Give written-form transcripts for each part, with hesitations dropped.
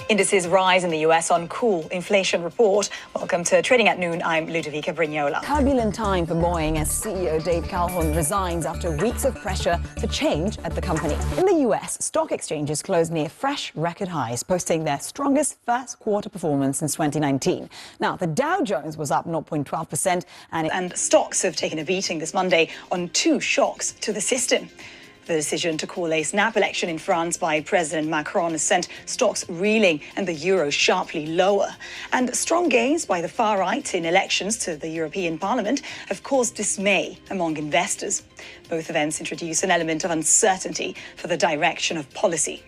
Indices rise in the US on cool inflation report. Welcome to Trading at Noon. I'm Ludovica Brignola. Turbulent time for Boeing as CEO Dave Calhoun resigns after weeks of pressure for change at the company. In the US, stock exchanges closed near fresh record highs, posting their strongest first quarter performance since 2019. Now, the Dow Jones was up 0.12% and stocks have taken a beating this Monday on two shocks to the system. The decision to call a snap election in France by President Macron has sent stocks reeling and the euro sharply lower. And strong gains by the far right in elections to the European Parliament have caused dismay among investors. Both events introduce an element of uncertainty for the direction of policy.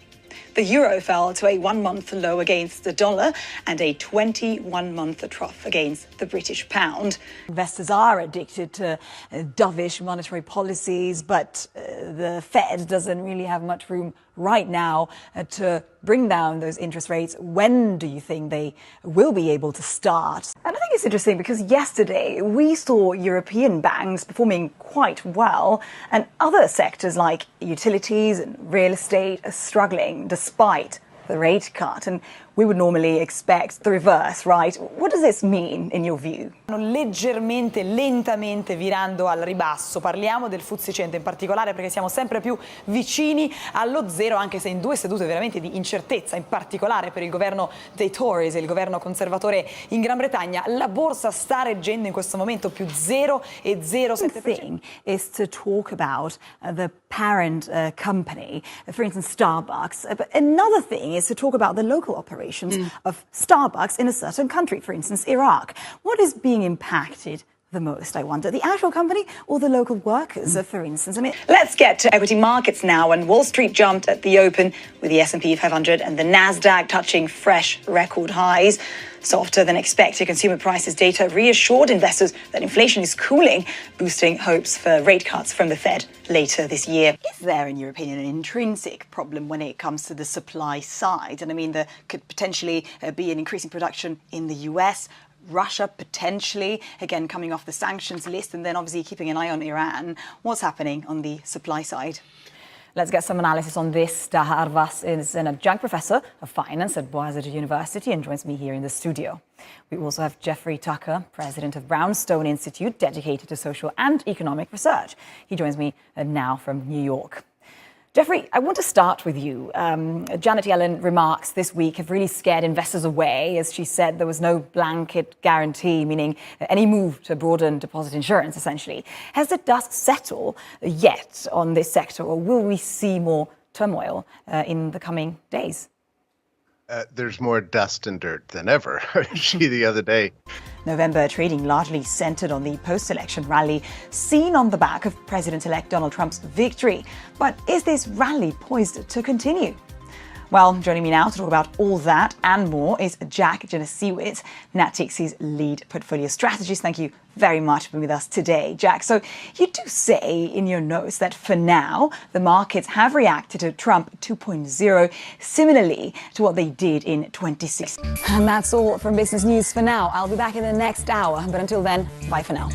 The euro fell to a one-month low against the dollar and a 21-month trough against the British pound. Investors are addicted to dovish monetary policies, but the Fed doesn't really have much room right now to bring down those interest rates. When do you think they will be able to start? And I think it's interesting because yesterday we saw European banks performing quite well and other sectors like utilities and real estate are struggling despite the rate cut. And we would normally expect the reverse, right? What does this mean in your view? Leggermente, lentamente virando al ribasso. Parliamo del FTSE 100 in particolare perché siamo sempre più vicini allo zero, anche se in due sedute veramente di incertezza, in particolare per il governo dei Tories, il governo conservatore in Gran Bretagna. La borsa sta reggendo in questo momento più 0,07%. The thing is to talk about the parent company, for instance, Starbucks. But another thing is to talk about the local operations of Starbucks in a certain country, for instance, Iraq. What is being impacted the most, I wonder? The actual company or the local workers, for instance? Let's get to equity markets now. And Wall Street jumped at the open with the S&P 500 and the Nasdaq touching fresh record highs. Softer than expected consumer prices data reassured investors that inflation is cooling, boosting hopes for rate cuts from the Fed later this year. Is there, in your opinion, an intrinsic problem when it comes to the supply side? And I mean, there could potentially be an increasing production in the US, Russia potentially, again, coming off the sanctions list, and then obviously keeping an eye on Iran. What's happening on the supply side? Let's get some analysis on this. Taha Arvas is an adjunct professor of finance at Boğaziçi University and joins me here in the studio. We also have Jeffrey Tucker, president of Brownstone Institute, dedicated to social and economic research. He joins me now from New York. Jeffrey, I want to start with you. Janet Yellen remarks this week have really scared investors away. As she said, there was no blanket guarantee, meaning any move to broaden deposit insurance, essentially. Has the dust settled yet on this sector, or will we see more turmoil in the coming days? There's more dust and dirt than ever. She the other day. November trading largely centered on the post-election rally seen on the back of President-elect Donald Trump's victory. But is this rally poised to continue? Well, joining me now to talk about all that and more is Jack Janasiewicz, Natix's lead portfolio strategist. Thank you very much for being with us today, Jack. So you do say in your notes that for now, the markets have reacted to Trump 2.0 similarly to what they did in 2016. And that's all from Business News for now. I'll be back in the next hour. But until then, bye for now.